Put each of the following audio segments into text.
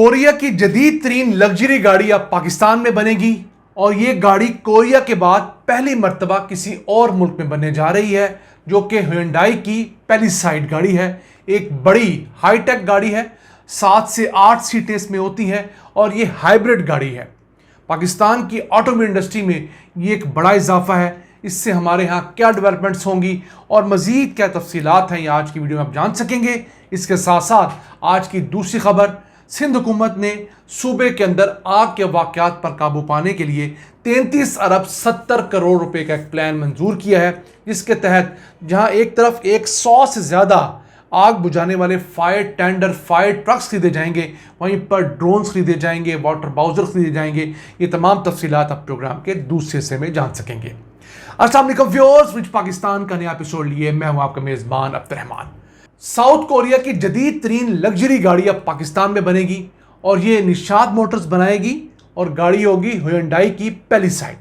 Korea की जदीद तरीन लग्जरी गाड़ी अब पाकिस्तान में बनेगी और ये गाड़ी कोरिया के बाद पहली मर्तबा किसी और मुल्क में बनने जा रही है, जो कि Hyundai की पैलिसाइड गाड़ी है। एक बड़ी हाईटेक गाड़ी है, 7 से 8 सीटें इसमें होती हैं और ये हाइब्रिड गाड़ी है। पाकिस्तान की ऑटोमोबाइल इंडस्ट्री में ये एक बड़ा इजाफा है। इससे हमारे यहाँ क्या डेवलपमेंट्स होंगी और मज़ीद क्या तफसीलात हैं, ये आज की वीडियो में आप जान सकेंगे। इसके साथ साथ आज की दूसरी खबर, सिंध हुकूमत ने सूबे के अंदर आग के वाक़यात पर काबू पाने के लिए 33 अरब 70 करोड़ रुपए का एक प्लान मंजूर किया है, जिसके तहत जहां एक तरफ 100 से ज़्यादा आग बुझाने वाले फायर टेंडर, फायर ट्रक्स खरीदे जाएंगे, वहीं पर ड्रोन्स खरीदे जाएंगे, वाटर बाउजर खरीदे जाएंगे। ये तमाम तफसीलात आप प्रोग्राम के दूसरे हिस्से में जान सकेंगे। अस्सलाम वालेकुम व्यूअर्स, विच पाकिस्तान का नया एपिसोड लिए मैं हूं आपका मेज़बान अब्दुर्रहमान। साउथ कोरिया की जदीद तरीन लग्जरी गाड़ी अब पाकिस्तान में बनेगी और ये निशाद मोटर्स बनाएगी और गाड़ी होगी Hyundai की पैलिसाइड।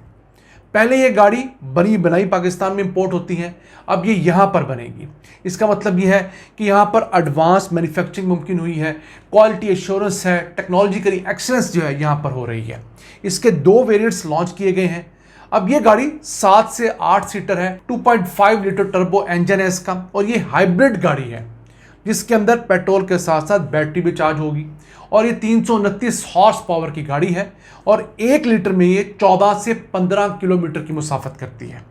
पहले ये गाड़ी बनी बनाई पाकिस्तान में इंपोर्ट होती हैं, अब ये यहाँ पर बनेगी। इसका मतलब ये है कि यहाँ पर एडवांस मैन्युफैक्चरिंग मुमकिन हुई है, क्वालिटी एश्योरेंस है, टेक्नोलॉजिकली एक्सीलेंस जो है यहाँ पर हो रही है। इसके 2 वेरिएंट्स लॉन्च किए गए हैं। अब ये गाड़ी 7 से 8 सीटर है, 2.5 लीटर टर्बो इंजन है इसका और ये हाइब्रिड गाड़ी है, जिसके अंदर पेट्रोल के साथ साथ बैटरी भी चार्ज होगी और ये 329 हॉर्स पावर की गाड़ी है और 1 लीटर में ये 14 से 15 किलोमीटर की मुसाफत करती है।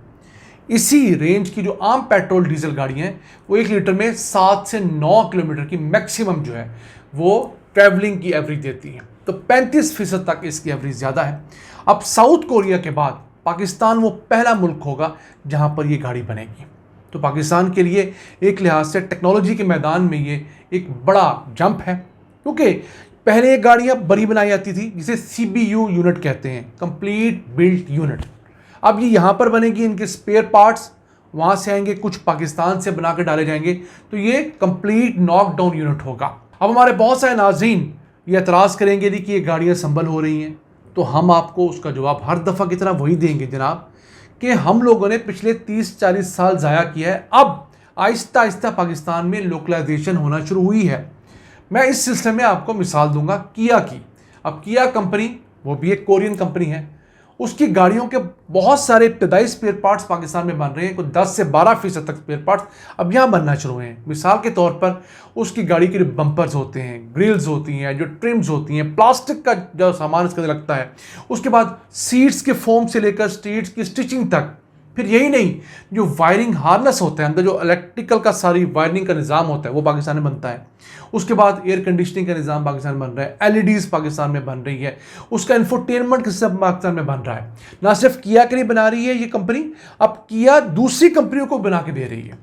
इसी रेंज की जो आम पेट्रोल डीजल गाड़ी हैं वो 1 लीटर में 7 से 9 किलोमीटर की मैक्सिमम जो है वो ट्रैवलिंग की एवरेज देती है, तो 35% तक इसकी एवरेज ज़्यादा है। अब साउथ कोरिया के बाद पाकिस्तान वो पहला मुल्क होगा जहां पर ये गाड़ी बनेगी, तो पाकिस्तान के लिए एक लिहाज से टेक्नोलॉजी के मैदान में ये एक बड़ा जंप है, क्योंकि पहले ये गाड़ियाँ बड़ी बनाई जाती थी जिसे CBU यूनिट कहते हैं, कंप्लीट बिल्ट यूनिट। अब ये यहाँ पर बनेगी, इनके स्पेयर पार्ट्स वहाँ से आएंगे, कुछ पाकिस्तान से बना के डाले जाएंगे, तो ये कंप्लीट नॉकडाउन यूनिट होगा। अब हमारे बहुत सारे नाज़रीन ये एतराज़ करेंगे कि ये गाड़ियाँ संभल हो रही हैं, तो हम आपको उसका जवाब हर दफ़ा की तरह वही देंगे जनाब, कि हम लोगों ने पिछले 30-40 साल ज़ाया किया है। अब आहिस्ता आहिस्ता पाकिस्तान में लोकलाइजेशन होना शुरू हुई है। मैं इस सिलसिले में आपको मिसाल दूंगा किया की। अब किया कंपनी, वो भी एक कोरियन कंपनी है, उसकी गाड़ियों के बहुत सारे इब्तदाई स्पेयर पार्ट्स पाकिस्तान में बन रहे हैं। कुछ 10 से 12% तक स्पेयर पार्ट्स अब यहाँ बनना शुरू हुए हैं। मिसाल के तौर पर उसकी गाड़ी के जो बम्पर्स होते हैं, ग्रिल्स होती हैं, जो ट्रिम्स होती हैं, प्लास्टिक का जो सामान इसके अंदर लगता है, उसके बाद सीट्स के फोम से लेकर सीट्स की स्टिचिंग तक। फिर यही नहीं, जो वायरिंग हार्नेस होता है, अंदर जो इलेक्ट्रिकल का सारी वायरिंग का निज़ाम होता है वो पाकिस्तान में बनता है। उसके बाद एयर कंडीशनिंग का निज़ाम पाकिस्तान में बन रहा है, LEDs पाकिस्तान में बन रही है, उसका इंफोटेनमेंट का सिस्टम पाकिस्तान में बन रहा है। ना सिर्फ किया के लिए बना रही है ये कंपनी, अब किया दूसरी कंपनियों को बना के दे रही है।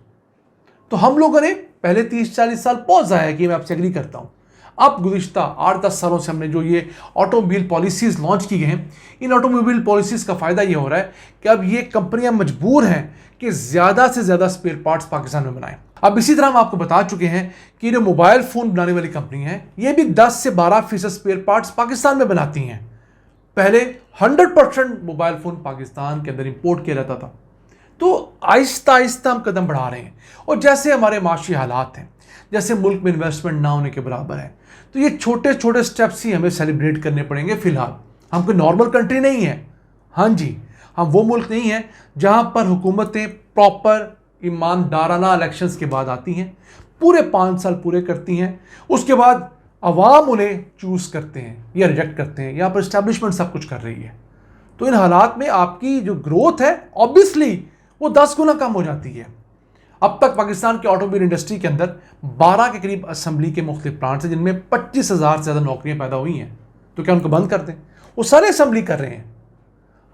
तो हम लोगों ने पहले 30-40 साल बहुत ज़ाया कि मैं आपसे एग्री करता हूँ। अब गुज़िश्ता 8-10 सालों से हमने जो ये ऑटोमोबाइल पॉलिसीज़ लॉन्च की गई हैं, इन ऑटोमोबाइल पॉलिसीज़ का फ़ायदा ये हो रहा है कि अब ये कंपनियां मजबूर हैं कि ज़्यादा से ज़्यादा स्पेयर पार्ट्स पाकिस्तान में बनाएं। अब इसी तरह हम आपको बता चुके हैं कि जो मोबाइल फ़ोन बनाने वाली कंपनी है, ये भी 10 से 12% स्पेयर पार्ट्स पाकिस्तान में बनाती हैं। पहले 100% मोबाइल फ़ोन पाकिस्तान के अंदर इम्पोर्ट किया जाता था, तो आहिस्ता आहिस्ता हम कदम बढ़ा रहे हैं। और जैसे हमारे माशी हालात हैं, जैसे मुल्क में इन्वेस्टमेंट ना होने के बराबर है, तो ये छोटे छोटे स्टेप्स ही हमें सेलिब्रेट करने पड़ेंगे। फिलहाल हम कोई नॉर्मल कंट्री नहीं है। हाँ जी, हम वो मुल्क नहीं है जहाँ पर हुकूमतें प्रॉपर ईमानदाराना इलेक्शंस के बाद आती हैं, पूरे 5 साल पूरे करती हैं, उसके बाद अवाम उन्हें चूज़ करते हैं या रिजेक्ट करते हैं। यहाँ पर इस्टेब्लिशमेंट सब कुछ कर रही है, तो इन हालात में आपकी जो ग्रोथ है ऑब्वियसली वो 10 गुना कम हो जाती है। अब तक पाकिस्तान के ऑटोमोबाइल इंडस्ट्री के अंदर 12 के करीब असेंबली के मुख्तलिफ प्लांट्स हैं, जिनमें 25,000 से ज़्यादा नौकरियां पैदा हुई हैं। तो क्या उनको बंद कर दें? वो सारे असेंबली कर रहे हैं।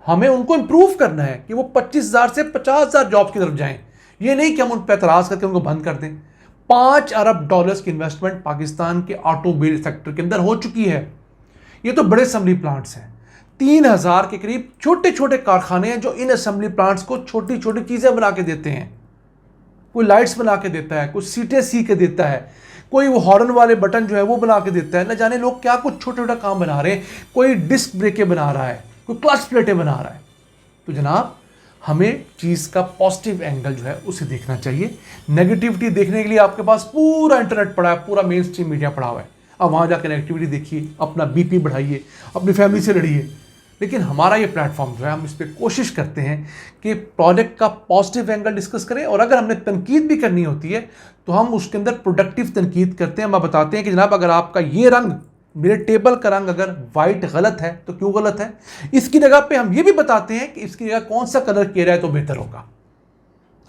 हमें उनको इम्प्रूव करना है कि वो 25,000 से 50,000 जॉब्स की तरफ जाएं। ये नहीं कि हम उन पर एतराज़ करके उनको बंद कर दें। $5 अरब की इन्वेस्टमेंट पाकिस्तान के ऑटोमोबाइल सेक्टर के अंदर हो चुकी है। ये तो बड़े असेंबली प्लांट्स हैं। 3,000 के करीब छोटे छोटे कारखाने हैं जो इन असेंबली प्लांट्स को छोटी छोटी चीज़ें बना के देते हैं। कोई लाइट्स बना के देता है, कोई सीटें सी के देता है, कोई वो हॉर्न वाले बटन जो है वो बना के देता है। न जाने लोग क्या कुछ छोटा छोटा काम बना रहे हैं। कोई डिस्क ब्रेकें बना रहा है, कोई क्लच प्लेटें बना रहा है। तो जनाब, हमें चीज़ का पॉजिटिव एंगल जो है उसे देखना चाहिए। नेगेटिविटी देखने के लिए आपके पास पूरा इंटरनेट पड़ा है, पूरा मेन स्ट्रीम मीडिया पड़ा हुआ है। अब वहाँ जाकर एक्टिविटी देखिए, अपना बीपी बढ़ाइए, अपनी फैमिली से लड़िए। लेकिन हमारा ये प्लेटफॉर्म जो है, हम इस पर कोशिश करते हैं कि प्रोडक्ट का पॉजिटिव एंगल डिस्कस करें, और अगर हमने तनकीद भी करनी होती है तो हम उसके अंदर प्रोडक्टिव तनकीद करते हैं। हम बताते हैं कि जनाब अगर आपका ये रंग, मेरे टेबल का रंग अगर वाइट गलत है तो क्यों गलत है, इसकी जगह पे हम ये भी बताते हैं कि इसकी जगह कौन सा कलर किया जाए तो बेहतर होगा।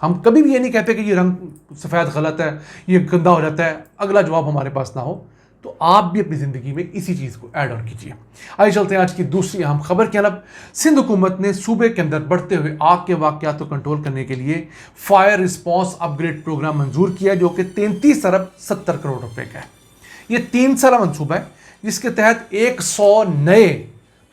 हम कभी भी ये नहीं कहते कि ये रंग सफ़ेद गलत है, ये गंदा हो जाता है, अगला जवाब हमारे पास ना हो। तो आप भी अपनी ज़िंदगी में इसी चीज़ को ऐड ऑन कीजिए। आइए चलते हैं आज की दूसरी अहम खबर की तरफ। सिंध हुकूमत ने सूबे के अंदर बढ़ते हुए आग के वाक़यात को कंट्रोल करने के लिए फायर रिस्पॉन्स अपग्रेड प्रोग्राम मंजूर किया, जो कि 33 अरब 70 करोड़ रुपए का है। ये 3 साल मंसूबा है, जिसके तहत 100 नए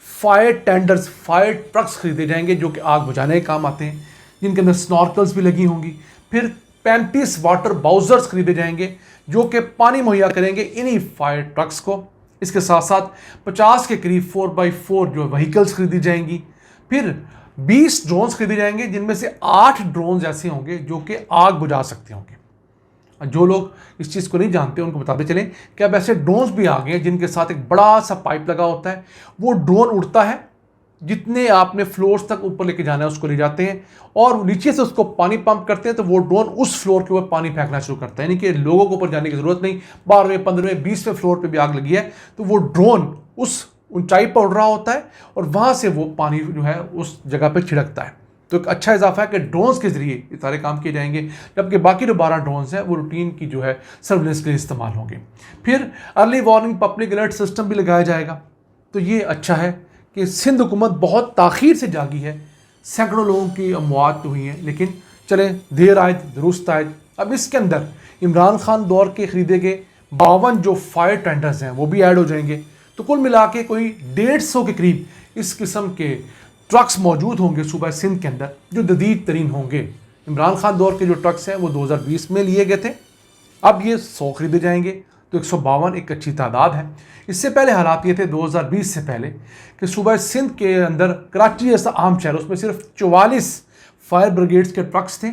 फायर टेंडर्स, फायर ट्रक्स खरीदे जाएंगे जो कि आग बुझाने के काम आते हैं, जिनके अंदर स्नॉर्कल्स भी लगी होंगी। फिर 35 वाटर बाउजर्स खरीदे जाएंगे जो कि पानी मुहैया करेंगे इन्हीं फायर ट्रक्स को। इसके साथ साथ 50 के करीब 4x4 जो व्हीकल्स खरीदी जाएंगी। फिर 20 ड्रोन्स खरीदे जाएंगे, जिनमें से 8 ड्रोन्स ऐसे होंगे जो कि आग बुझा सकते होंगे। जो लोग इस चीज़ को नहीं जानते उनको बताते चलें कि अब ऐसे ड्रोन्स भी आ गए हैं जिनके साथ एक बड़ा सा पाइप लगा होता है। वो ड्रोन उड़ता है, जितने आपने फ्लोर्स तक ऊपर लेके जाना है उसको ले जाते हैं, और नीचे से उसको पानी पंप करते हैं, तो वो ड्रोन उस फ्लोर के ऊपर पानी फेंकना शुरू करता है। यानी कि लोगों को ऊपर जाने की जरूरत नहीं। 12वें, 15वें, 20वें फ्लोर पे भी आग लगी है तो वो ड्रोन उस ऊंचाई पर उड़ रहा होता है और वहां से वो पानी जो है उस जगह पर छिड़कता है। तो एक अच्छा इजाफा है कि ड्रोन्स के जरिए ये सारे काम किए जाएंगे, जबकि बाकी जो 12 ड्रोन्स हैं वो रूटीन की जो है सर्विलेंस के लिए इस्तेमाल होंगे। फिर early warning public alert system भी लगाया जाएगा। तो ये अच्छा है कि सिंध हुकूमत बहुत ताख़ीर से जागी है। सैकड़ों लोगों की अमवात हुई हैं, लेकिन चले देर आयद दुरुस्त आयद। अब इसके अंदर इमरान खान दौर के खरीदे गए 52 जो फायर टेंडर्स हैं वो भी ऐड हो जाएंगे। तो कुल मिला के कोई 150 के करीब इस किस्म के ट्रक्स मौजूद होंगे सूबा सिंध के अंदर, जो जदीद तरीन होंगे। इमरान खान दौर के जो ट्रक्स हैं वो 2020 में लिए गए थे, अब ये 100 खरीदे जाएंगे, तो 152 एक अच्छी तादाद है। इससे पहले हालात ये थे 2020 से पहले कि सूबा सिंध के अंदर कराची जैसा आम शहर, उसमें सिर्फ 44 फायर ब्रिगेड्स के ट्रक्स थे,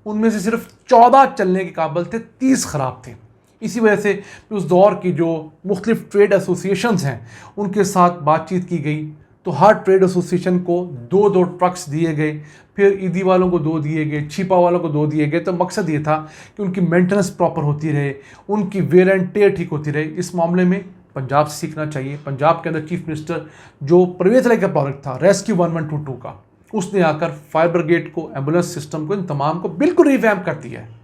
उनमें से सिर्फ 14 चलने के काबिल थे, 30 ख़राब थे। इसी वजह से उस दौर की जो मुख्तलिफ ट्रेड एसोसिएशंस हैं उनके साथ बातचीत की गई, तो हर ट्रेड एसोसिएशन को 2-2 ट्रक्स दिए गए, फिर ईदी वालों को 2 दिए गए, छिपा वालों को 2 दिए गए। तो मकसद ये था कि उनकी मेंटेनेंस प्रॉपर होती रहे, उनकी वेयर एंड टेयर ठीक होती रहे। इस मामले में पंजाब से सीखना चाहिए। पंजाब के अंदर चीफ मिनिस्टर जो परवेज़ इलाही का प्रोजेक्ट था रेस्क्यू 1122 का, उसने आकर फायर ब्रिगेड को, एम्बुलेंस सिस्टम को, इन तमाम को बिल्कुल रिवैम्प कर दिया है।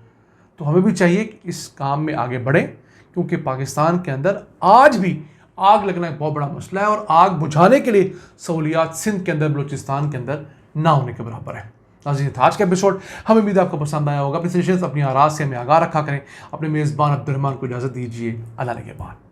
तो हमें भी चाहिए कि इस काम में आगे बढ़ें, क्योंकि पाकिस्तान के अंदर आज भी आग लगना एक बहुत बड़ा मसला है, और आग बुझाने के लिए सहूलियात सिंध के अंदर, बलूचिस्तान के अंदर ना होने के बराबर है। नाज़रीन, आज का एपिसोड हमें उम्मीद आपको पसंद आया होगा। अपनी सजेशंस, अपनी आराज़ से हमें आगाह रखा करें। अपने मेज़बान अब्दुर्रहमान को इजाज़त दीजिए। अल्लाह निगहबान।